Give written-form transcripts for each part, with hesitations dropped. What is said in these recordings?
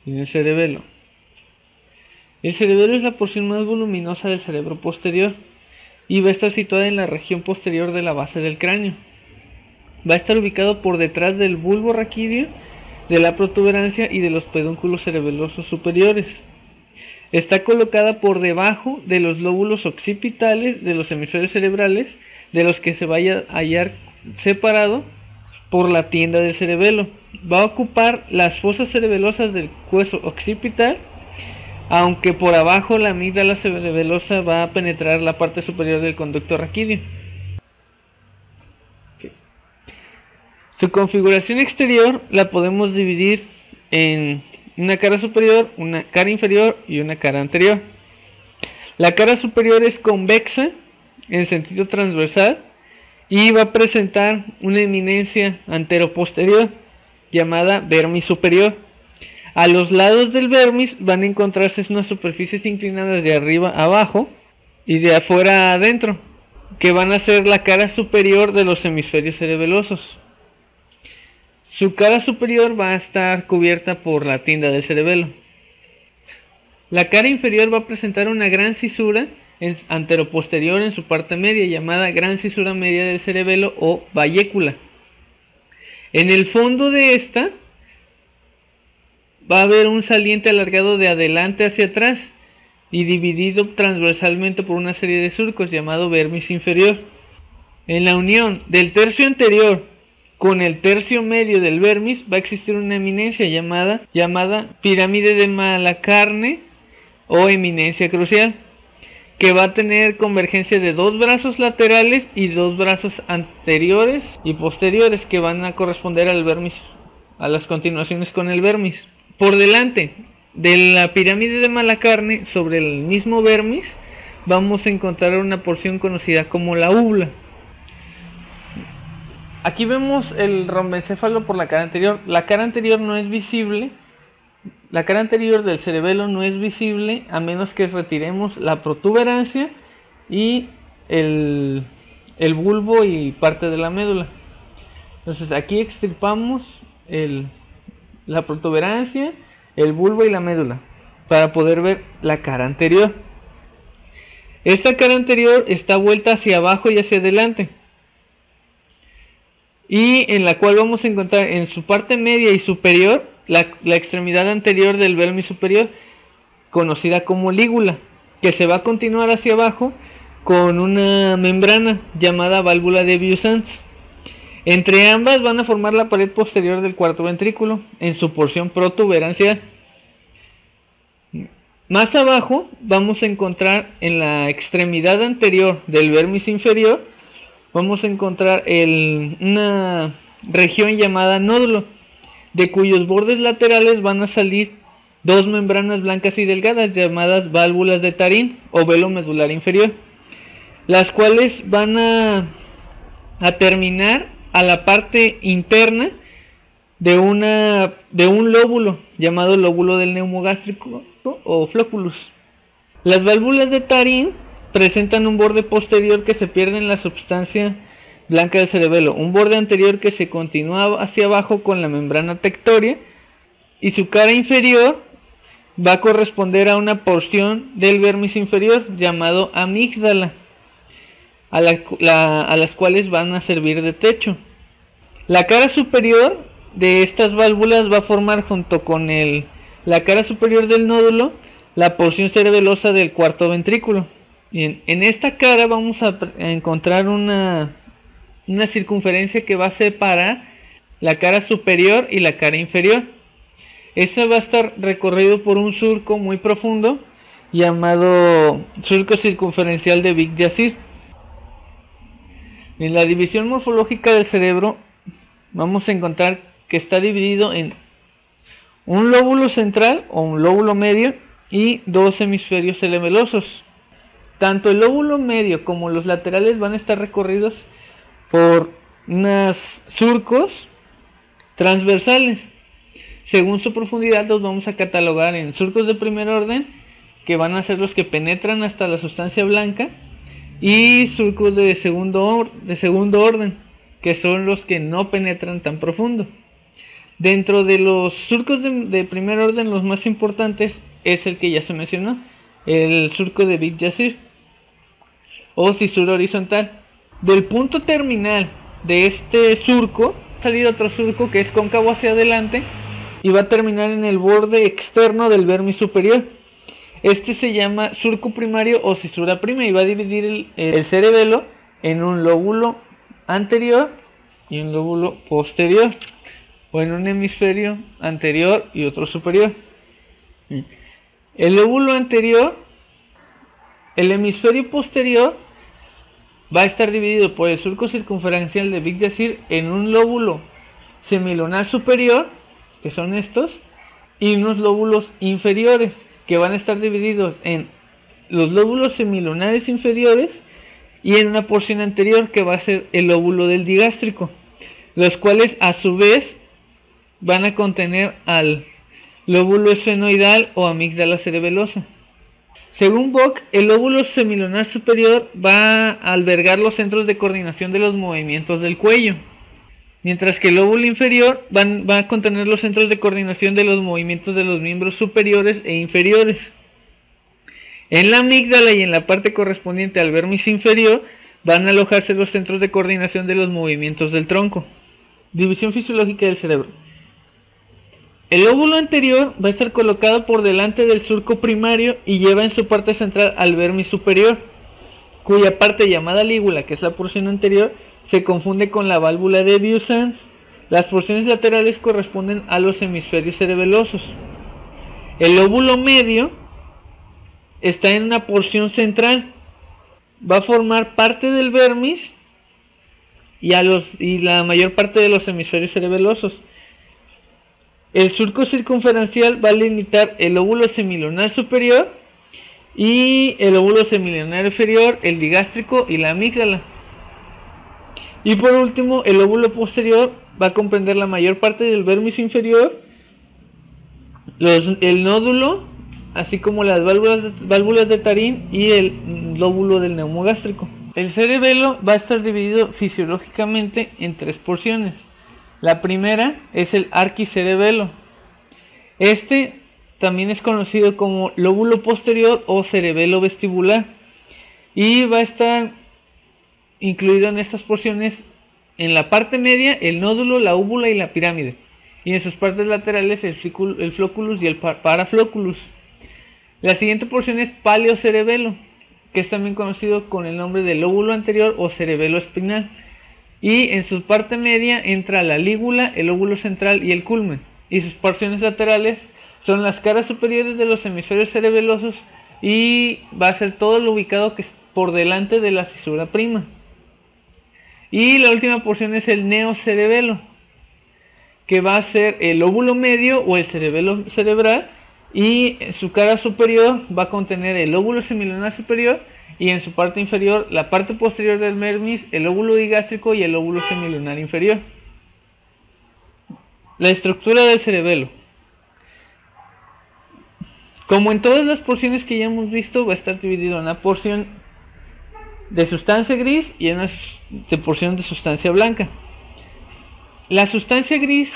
En el cerebelo. El cerebelo es la porción más voluminosa del cerebro posterior y va a estar situada en la región posterior de la base del cráneo. Va a estar ubicado por detrás del bulbo raquídeo, de la protuberancia y de los pedúnculos cerebelosos superiores. Está colocada por debajo de los lóbulos occipitales de los hemisferios cerebrales, de los que se vaya a hallar separado por la tienda del cerebelo. Va a ocupar las fosas cerebelosas del hueso occipital, aunque por abajo la amígdala cerebelosa va a penetrar la parte superior del conducto raquídeo. Su configuración exterior la podemos dividir en una cara superior, una cara inferior y una cara anterior. La cara superior es convexa en sentido transversal y va a presentar una eminencia anteroposterior llamada vermis superior. A los lados del vermis van a encontrarse unas superficies inclinadas de arriba a abajo y de afuera a adentro, que van a ser la cara superior de los hemisferios cerebelosos. Su cara superior va a estar cubierta por la tienda del cerebelo. La cara inferior va a presentar una gran cisura anteroposterior en su parte media, llamada gran cisura media del cerebelo o vallécula. En el fondo de esta va a haber un saliente alargado de adelante hacia atrás y dividido transversalmente por una serie de surcos llamado vermis inferior. En la unión del tercio anterior con el tercio medio del vermis va a existir una eminencia llamada pirámide de Malacarne o eminencia crucial, que va a tener convergencia de dos brazos laterales y dos brazos anteriores y posteriores que van a corresponder al vermis, a las continuaciones con el vermis. Por delante de la pirámide de Malacarne, sobre el mismo vermis, vamos a encontrar una porción conocida como la úvula. Aquí vemos el rombencéfalo por la cara anterior. La cara anterior no es visible. La cara anterior del cerebelo no es visible a menos que retiremos la protuberancia y el bulbo y parte de la médula. Entonces aquí extirpamos la protuberancia, el bulbo y la médula para poder ver la cara anterior. Esta cara anterior está vuelta hacia abajo y hacia adelante, y en la cual vamos a encontrar en su parte media y superior la extremidad anterior del vermis superior, conocida como lígula, que se va a continuar hacia abajo con una membrana llamada válvula de Vieuxtemps. Entre ambas van a formar la pared posterior del cuarto ventrículo en su porción protuberancial. Más abajo vamos a encontrar en la extremidad anterior del vermis inferior, vamos a encontrar una región llamada nódulo, de cuyos bordes laterales van a salir dos membranas blancas y delgadas llamadas válvulas de Tarín o velo medular inferior, las cuales van a terminar a la parte interna de un lóbulo llamado lóbulo del neumogástrico o flóculus. Las válvulas de Tarín presentan un borde posterior que se pierde en la substancia blanca del cerebelo, un borde anterior que se continúa hacia abajo con la membrana tectórea, y su cara inferior va a corresponder a una porción del vermis inferior llamado amígdala, a las cuales van a servir de techo. La cara superior de estas válvulas va a formar junto con la cara superior del nódulo la porción cerebelosa del cuarto ventrículo. Bien, en esta cara vamos a encontrar una circunferencia que va a separar la cara superior y la cara inferior. Esta va a estar recorrido por un surco muy profundo llamado surco circunferencial de Vic de Azyr. En la división morfológica del cerebro vamos a encontrar que está dividido en un lóbulo central o un lóbulo medio y dos hemisferios cerebelosos. Tanto el lóbulo medio como los laterales van a estar recorridos por unos surcos transversales. Según su profundidad los vamos a catalogar en surcos de primer orden, que van a ser los que penetran hasta la sustancia blanca, y surcos de segundo orden, que son los que no penetran tan profundo. Dentro de los surcos de primer orden, los más importantes es el que ya se mencionó, el surco de Big Yazir o cisura horizontal. Del punto terminal de este surco va a salir otro surco que es cóncavo hacia adelante y va a terminar en el borde externo del vermis superior. Este se llama surco primario o cisura prima y va a dividir el cerebelo en un lóbulo anterior y un lóbulo posterior, o en un hemisferio anterior y otro superior. El lóbulo anterior, el hemisferio posterior, va a estar dividido por el surco circunferencial de Big Yazir en un lóbulo semilunar superior, que son estos, y unos lóbulos inferiores, que van a estar divididos en los lóbulos semilunares inferiores y en una porción anterior que va a ser el lóbulo del digástrico, los cuales a su vez van a contener al lóbulo esfenoidal o amígdala cerebelosa. Según Bock, el lóbulo semilunar superior va a albergar los centros de coordinación de los movimientos del cuello, mientras que el lóbulo inferior va a contener los centros de coordinación de los movimientos de los miembros superiores e inferiores. En la amígdala y en la parte correspondiente al vermis inferior van a alojarse los centros de coordinación de los movimientos del tronco. División fisiológica del cerebro. El lóbulo anterior va a estar colocado por delante del surco primario y lleva en su parte central al vermis superior, cuya parte llamada lígula, que es la porción anterior, se confunde con la válvula de Vieux-Sens. Las porciones laterales corresponden a los hemisferios cerebelosos. El lóbulo medio está en una porción central, va a formar parte del vermis y la mayor parte de los hemisferios cerebelosos. El surco circunferencial va a limitar el lóbulo semilunar superior y el lóbulo semilunar inferior, el digástrico y la amígdala. Y por último, el lóbulo posterior va a comprender la mayor parte del vermis inferior, el nódulo, así como las válvulas de Tarín y el lóbulo del neumogástrico. El cerebelo va a estar dividido fisiológicamente en tres porciones. La primera es el arquicerebelo. Este también es conocido como lóbulo posterior o cerebelo vestibular y va a estar incluido en estas porciones en la parte media el nódulo, la úvula y la pirámide, y en sus partes laterales el flóculus y el paraflóculus. La siguiente porción es paleocerebelo, que es también conocido con el nombre de lóbulo anterior o cerebelo espinal, y en su parte media entra la lígula, el lóbulo central y el culmen, y sus porciones laterales son las caras superiores de los hemisferios cerebelosos y va a ser todo lo ubicado que es por delante de la cisura prima. Y la última porción es el neocerebelo, que va a ser el lóbulo medio o el cerebelo cerebral, y en su cara superior va a contener el lóbulo semilunar superior y en su parte inferior la parte posterior del vermis, el lóbulo digástrico y el lóbulo semilunar inferior. La estructura del cerebelo. Como en todas las porciones que ya hemos visto, va a estar dividido en una porción de sustancia gris y en una porción de sustancia blanca. La sustancia gris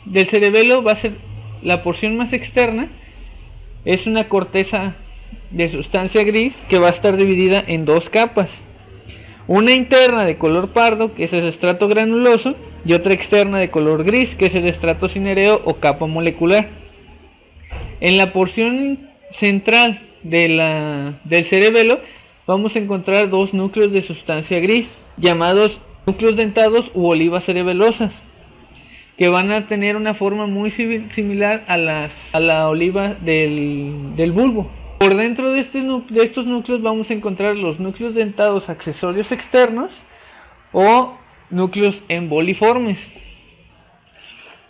del cerebelo va a ser la porción más externa. Es una corteza de sustancia gris que va a estar dividida en dos capas. Una interna de color pardo, que es el estrato granuloso, y otra externa de color gris, que es el estrato cinereo o capa molecular. En la porción central del cerebelo vamos a encontrar dos núcleos de sustancia gris, llamados núcleos dentados u olivas cerebelosas, que van a tener una forma muy similar a la oliva del bulbo. Por dentro de estos núcleos vamos a encontrar los núcleos dentados accesorios externos o núcleos emboliformes,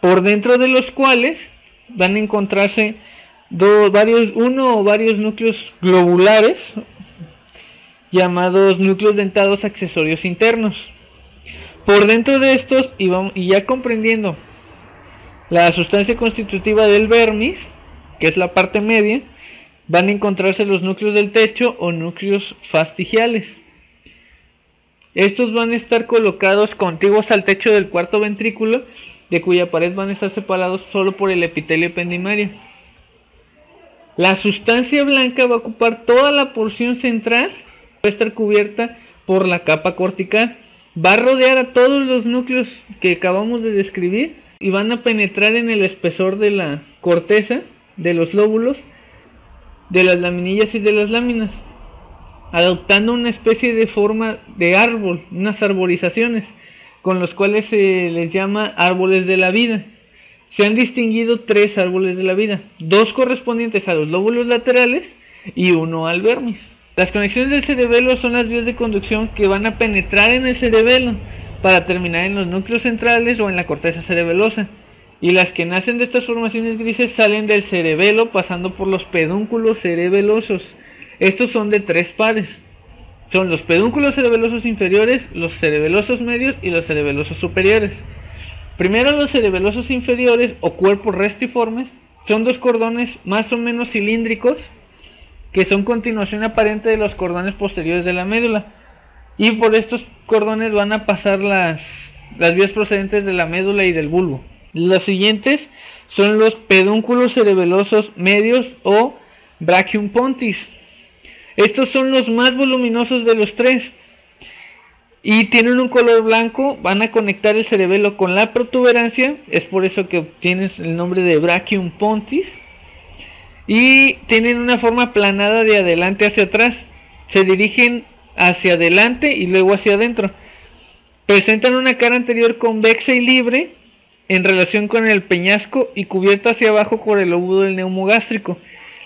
por dentro de los cuales van a encontrarse uno o varios núcleos globulares llamados núcleos dentados accesorios internos. Por dentro de estos, y ya comprendiendo la sustancia constitutiva del vermis, que es la parte media, van a encontrarse los núcleos del techo o núcleos fastigiales. Estos van a estar colocados contiguos al techo del cuarto ventrículo de cuya pared van a estar separados solo por el epitelio ependimario. La sustancia blanca va a ocupar toda la porción central, va a estar cubierta por la capa cortical, va a rodear a todos los núcleos que acabamos de describir y van a penetrar en el espesor de la corteza, de los lóbulos, de las laminillas y de las láminas, adoptando una especie de forma de árbol, unas arborizaciones, con los cuales se les llama árboles de la vida. Se han distinguido 3 árboles de la vida, 2 correspondientes a los lóbulos laterales y 1 al vermis. Las conexiones del cerebelo son las vías de conducción que van a penetrar en el cerebelo para terminar en los núcleos centrales o en la corteza cerebelosa, y las que nacen de estas formaciones grises salen del cerebelo pasando por los pedúnculos cerebelosos. Estos son de 3 pares. Son los pedúnculos cerebelosos inferiores, los cerebelosos medios y los cerebelosos superiores. Primero, los cerebelosos inferiores o cuerpos restiformes son 2 cordones más o menos cilíndricos que son continuación aparente de los cordones posteriores de la médula, y por estos cordones van a pasar las vías procedentes de la médula y del bulbo. Los siguientes son los pedúnculos cerebelosos medios o brachium pontis. Estos son los más voluminosos de los 3 y tienen un color blanco. Van a conectar el cerebelo con la protuberancia, es por eso que obtienes el nombre de brachium pontis, y tienen una forma aplanada de adelante hacia atrás. Se dirigen hacia adelante y luego hacia adentro. Presentan una cara anterior convexa y libre en relación con el peñasco y cubierta hacia abajo por el lóbulo del neumogástrico.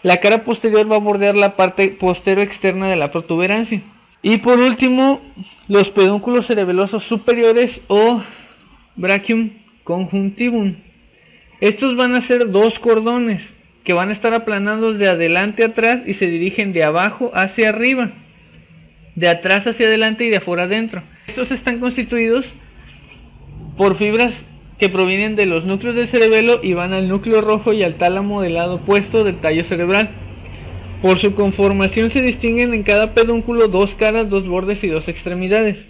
La cara posterior va a bordear la parte postero externa de la protuberancia. Y por último, los pedúnculos cerebelosos superiores o brachium conjuntivum. Estos van a ser 2 cordones que van a estar aplanados de adelante a atrás y se dirigen de abajo hacia arriba, de atrás hacia adelante y de afuera adentro. Estos están constituidos por fibras que provienen de los núcleos del cerebelo y van al núcleo rojo y al tálamo del lado opuesto del tallo cerebral. Por su conformación se distinguen en cada pedúnculo 2 caras, 2 bordes y 2 extremidades.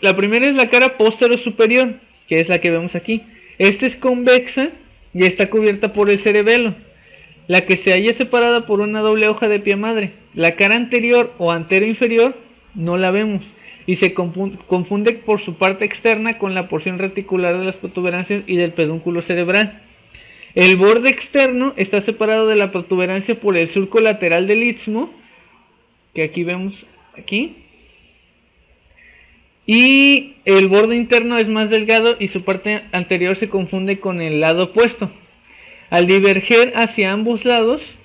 La primera es la cara póstero superior, que es la que vemos aquí. Esta es convexa y está cubierta por el cerebelo, la que se halla separada por una doble hoja de pie madre. La cara anterior o antero inferior no la vemos y se confunde por su parte externa con la porción reticular de las protuberancias y del pedúnculo cerebral. El borde externo está separado de la protuberancia por el surco lateral del istmo, que aquí vemos aquí, y el borde interno es más delgado y su parte anterior se confunde con el lado opuesto. Al diverger hacia ambos lados,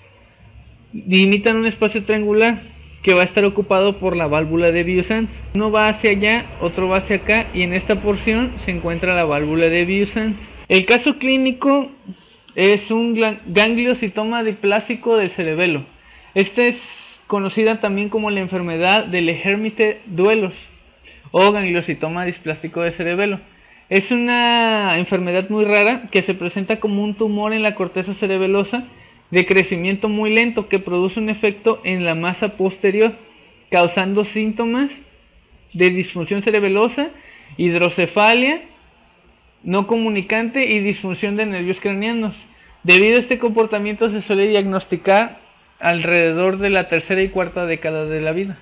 delimitan un espacio triangular que va a estar ocupado por la válvula de Vieuxtemps. Uno va hacia allá, otro va hacia acá, y en esta porción se encuentra la válvula de Vieuxtemps. El caso clínico es un gangliositoma diplásico del cerebelo. Esta es conocida también como la enfermedad de Lhermitte-Duelos o gangliositoma displástico del cerebelo. Es una enfermedad muy rara que se presenta como un tumor en la corteza cerebelosa de crecimiento muy lento que produce un efecto en la masa posterior, causando síntomas de disfunción cerebelosa, hidrocefalia no comunicante y disfunción de nervios craneanos. Debido a este comportamiento se suele diagnosticar alrededor de la 3ª y 4ª década de la vida.